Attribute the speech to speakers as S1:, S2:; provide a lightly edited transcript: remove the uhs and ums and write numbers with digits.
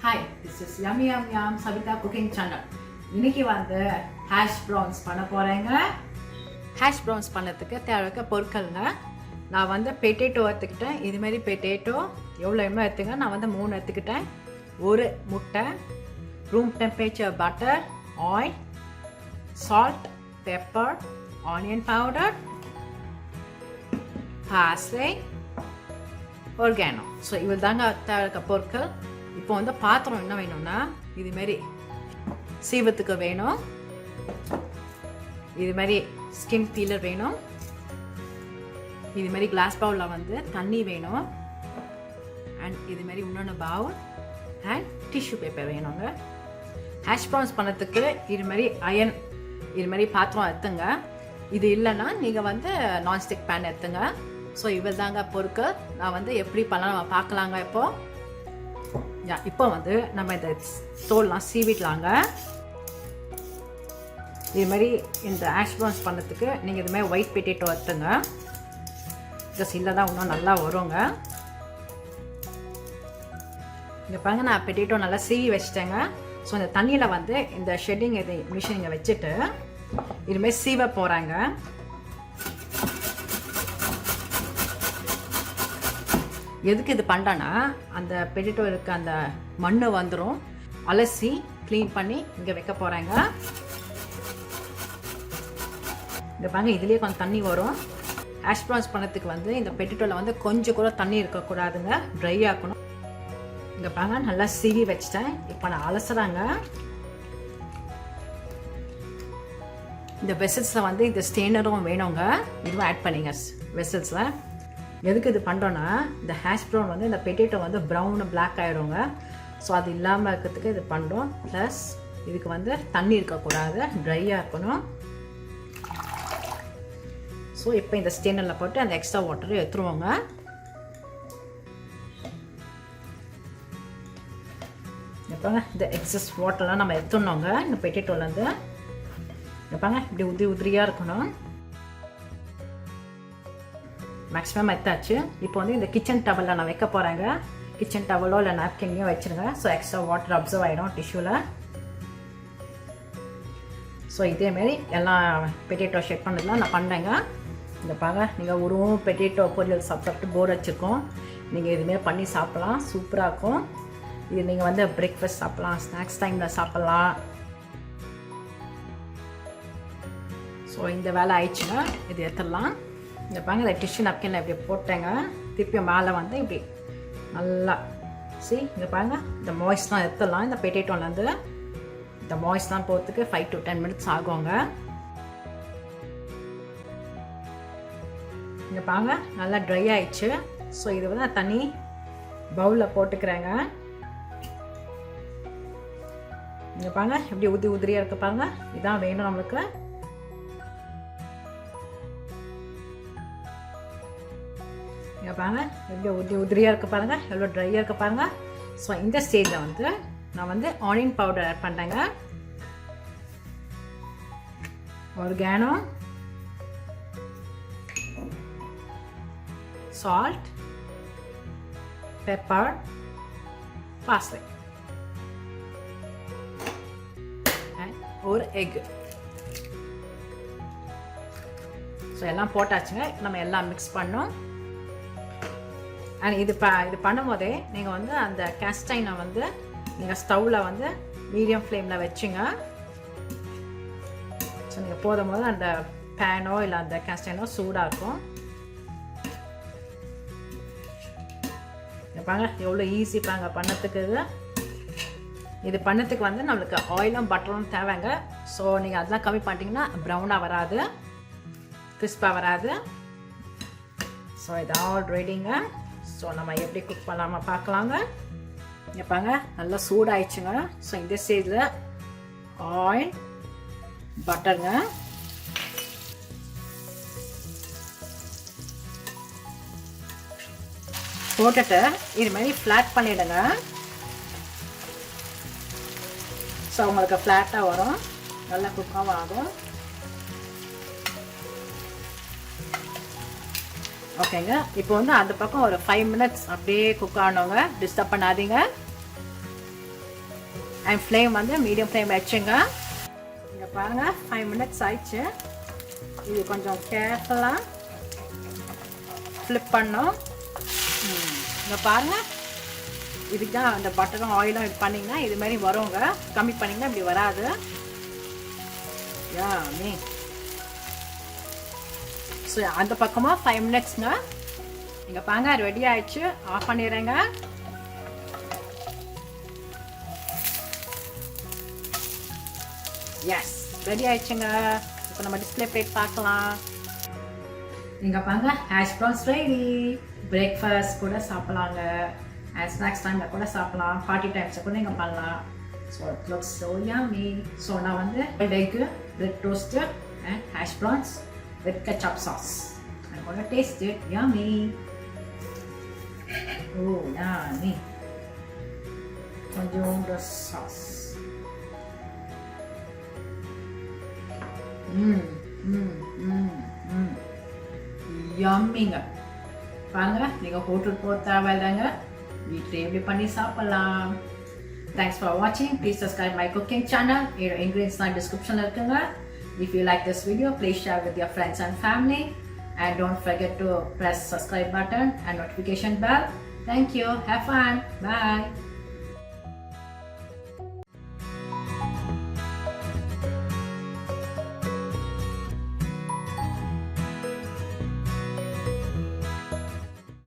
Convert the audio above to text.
S1: Hi, this is Yummy Yum Yum Savita Cooking Channel. இன்னைக்கு வந்து hash browns பண்ண போறேங்க. hash browns பண்ணதுக்கு தேவையான பொருட்கள்ங்க. நான் வந்து பொட்டேட்டோ எடுத்துக்கிட்டேன். இது மாதிரி பொட்டேட்டோ எவ்வளவு எடுத்துங்க? நான் வந்து 3 எடுத்துக்கிட்டேன். ஒரு முட்டை, room temperature butter, oil, salt, pepper, onion powder, parsley, Oregano. So இவ்வளோ தாங்க தேவையான பொருட்கள். இப்போ வந்து பாத்திரம் என்ன வேணும்னா இது மாதிரி சீவத்துக்கு வேணும், இது மாதிரி ஸ்கின் பீலர் வேணும், இது மாதிரி கிளாஸ் பவுலில் வந்து தண்ணி வேணும், அண்ட் இது மாதிரி இன்னொன்று பவுல் அண்ட் டிஷ்யூ பேப்பர் வேணுங்க. ஹேஷ் ப்ரௌன்ஸ் பண்ணுறதுக்கு இது மாதிரி அயன் இது மாதிரி பாத்திரம் எடுத்துங்க. இது இல்லைன்னா நீங்கள் வந்து நான்ஸ்டிக் பேன் எடுத்துங்க. ஸோ இவ்வளோ தாங்க பொருட்கள். நான் வந்து எப்படி பண்ணலாம் நம்ம பார்க்கலாங்க. இப்போ வந்து நம்ம இந்த தோல்லாம் சீவிடலாங்க. இது மாதிரி இந்த ஹேஷ் ப்ரௌன்ஸ் பண்ணுறதுக்கு நீங்கள் இது மாதிரி ஒயிட் பொட்டேட்டோ எடுத்துங்க. ஜஸ்ட் இல்லை தான் இன்னும் நல்லா வருங்க. இங்கே பாருங்க, நான் பொட்டேட்டோ நல்லா சீவி வச்சுட்டேங்க. ஸோ இந்த தண்ணியில் வந்து இந்த ஷெட்டிங் இது மிஷின் இங்கே வச்சுட்டு இதுமாரி சீவ போகிறாங்க. எதுக்கு இது பண்ணுறேன்னா அந்த பொட்டேட்டோ இருக்க அந்த மண் வந்துடும், அலசி க்ளீன் பண்ணி இங்கே வைக்க போகிறாங்க. இங்கே பாருங்க, இதுலேயே கொஞ்சம் தண்ணி வரும். ஹேஷ் ப்ரௌன்ஸ் பண்ணதுக்கு வந்து இந்த பொட்டேட்டோவில் வந்து கொஞ்சம் கூட தண்ணி இருக்கக்கூடாதுங்க, ட்ரை ஆக்கணும். இங்கே பாருங்க, நல்லா சீவி வச்சிட்டேன். இப்போ நான் அலசுறாங்க. இந்த வெசல்ஸில் வந்து இந்த ஸ்டெய்னரும் வேணுங்க, இதுவும் ஆட் பண்ணிங்க வெசல்ஸில். எதுக்கு இது பண்ணுறோன்னா இந்த ஹேஷ் ப்ரௌன் வந்து இந்த பொட்டேட்டோ வந்து ப்ரௌன் பிளாக் ஆகிடுங்க. ஸோ அது இல்லாமல் இருக்கிறதுக்கு இது பண்ணுறோம். ப்ளஸ் இதுக்கு வந்து தண்ணி இருக்கக்கூடாது, ட்ரையாக இருக்கணும். ஸோ இப்போ இந்த ஸ்டெய்னரில் போட்டு அந்த எக்ஸ்ட்ரா வாட்டரை எடுத்துருவோங்க. எப்போங்க இந்த எக்ஸஸ் வாட்டர்லாம் நம்ம எடுத்துடணுங்க இந்த பொட்டேட்டோலேருந்து. எப்போங்க இப்படி உதிரியாக இருக்கணும். மேக்ஸிமம் எடுத்தாச்சு. இப்போ வந்து இந்த கிச்சன் டவலில் நான் வைக்க போகிறேங்க. கிச்சன் டவலோ இல்லை நாப்கின்லையும் வச்சுருங்க. ஸோ எக்ஸ்ட்ரா வாட்டர் அப்சர்வ் ஆகிடும் டிஷ்யூவில். ஸோ இதேமாரி எல்லாம் பொட்டேட்டோ ஷேக் பண்ணதுலாம் நான் பண்ணேங்க. இந்த பாருங்க, நீங்கள் உருவம் பொட்டேட்டோ பொரியல் சாப்பிட்டு போர் வச்சுருக்கோம். நீங்கள் இதுமாரி பண்ணி சாப்பிட்லாம், சூப்பராக இருக்கும். இது நீங்கள் வந்து பிரேக்ஃபாஸ்ட் சாப்பிட்லாம், ஸ்நாக்ஸ் டைமில் சாப்பிட்லாம். ஸோ இந்த வேலை ஆயிடுச்சுன்னா இது எடுத்துடலாம். இந்த பாருங்க, இந்த டிஷ்யூ நாப்கின்ல இப்படி போட்டேங்க. திருப்பி மேலே வந்து இப்படி நல்லா இங்கே பாருங்க, இந்த மாய்ஸ்லாம் எடுத்துடலாம். இந்த பொட்டேட்டோலேருந்து இந்த மாய்ஸ்லாம் போகிறதுக்கு 5 to 10 minutes ஆகுங்க. இங்கே பாருங்க, நல்லா ட்ரை ஆயிடுச்சு. ஸோ இது வந்து நான் தண்ணி பவுலில் போட்டுக்கிறேங்க. இங்கே பாருங்க, எப்படி உதிரியாக இருக்க பாருங்க. இதான் வேணும் நம்மளுக்கு. இங்கே பாருங்க, எப்படி உதிரியாக இருக்க பாருங்க, எவ்வளோ ட்ரையாக இருக்க பாருங்க. ஸோ இந்த ஸ்டேஜில் வந்து நான் வந்து ஆனியன் பவுடர் ஆட் பண்ணுறேங்க. Oregano, salt, pepper, parsley and ஒரு எக். ஸோ எல்லாம் போட்டாச்சுங்க. நம்ம எல்லாம் மிக்ஸ் பண்ணோம். அண்ட் இது பண்ணும்போதே நீங்கள் வந்து அந்த கேஸ்டைனை வந்து நீங்கள் ஸ்டவ்வில் வந்து மீடியம் ஃப்ளேமில் வச்சுங்க. ஸோ நீங்கள் போதும் போது அந்த பேனோ இல்லை அந்த கேஸ்டைனோ சூடாக இருக்கும். பாருங்க, எவ்வளோ ஈஸி பாருங்க பண்ணத்துக்கு. இது பண்ணத்துக்கு வந்து நம்மளுக்கு ஆயிலும் பட்டரும் தேவைங்க. ஸோ நீங்கள் அதெல்லாம் கம்மி பண்ணிட்டீங்கன்னா ப்ரௌனாக வராது, கிறிஸ்பாக வராது. ஸோ இது ஆல் ரெடிங்க. ஸோ நம்ம எப்படி குக் பண்ணலாமா பார்க்கலாங்க. பாருங்க, நல்லா சூடாயிடுச்சுங்க. ஸோ இந்த ஸ்டேஜில் ஆயில் பட்டருங்க, போட்டுட்டு இது மாதிரி ஃப்ளாட் பண்ணிவிடுங்க. ஸோ உங்களுக்கு ஃப்ளாட்டாக வரும், நல்லா குக்காகவும் ஆகும். ஓகேங்க. இப்போ வந்து அந்த பக்கம் ஒரு 5 minutes அப்படியே குக் ஆனவங்க, டிஸ்டர்ப் பண்ணாதீங்க. அண்ட் ஃப்ளேம் வந்து மீடியம் ஃப்ளேம் வச்சுங்க. இங்கே பாருங்கள் 5 minutes ஆயிடுச்சு. இது கொஞ்சம் கேர்ஃபுல்லாக ஃப்ளிப் பண்ணோம். இங்கே பாருங்கள், இதுக்கு தான் அந்த பட்டரும் ஆயிலும் இது பண்ணிங்கன்னா இது மாதிரி வருங்க. கம்மி பண்ணிங்கன்னா இப்படி வராது. யம்மி. ஸோ அந்த பக்கமாக 5 minutesங்க. இங்கே பாருங்க ரெடி ஆயிடுச்சு. ஆஃப் பண்ணிடுறேங்க. எஸ், ரெடி ஆயிடுச்சுங்க. இப்போ நம்ம டிஸ்பிளே பிளேட் பார்க்கலாம். இங்கே பாருங்க ஹேஷ் ப்ரௌன்ஸ் ரெடி. பிரேக்ஃபாஸ்ட் கூட சாப்பிட்லாங்க, அண்ட் ஸ்நாக்ஸ் டைமில் கூட சாப்பிட்லாம், பார்ட்டி டைம்ஸில் கூட நீங்கள் பண்ணலாம். So it looks so yummy. So நான் வந்து egg, bread toast and hash browns with ketchup sauce. I'm gonna taste it. Yummy. Oh, yummy. Oregano sauce. Yummy. பாருங்க, நீங்க ஹோட்டல் போக தேவையில்லைங்க, வீட்டிலே எப்படி பண்ணி சாப்பிடலாம். Thanks for watching. Please subscribe my cooking channel. Here ingredients in description இருக்குங்க. If you like this video, please share with your friends and family, and don't forget to press subscribe button and notification bell. Thank you. Have fun. Bye.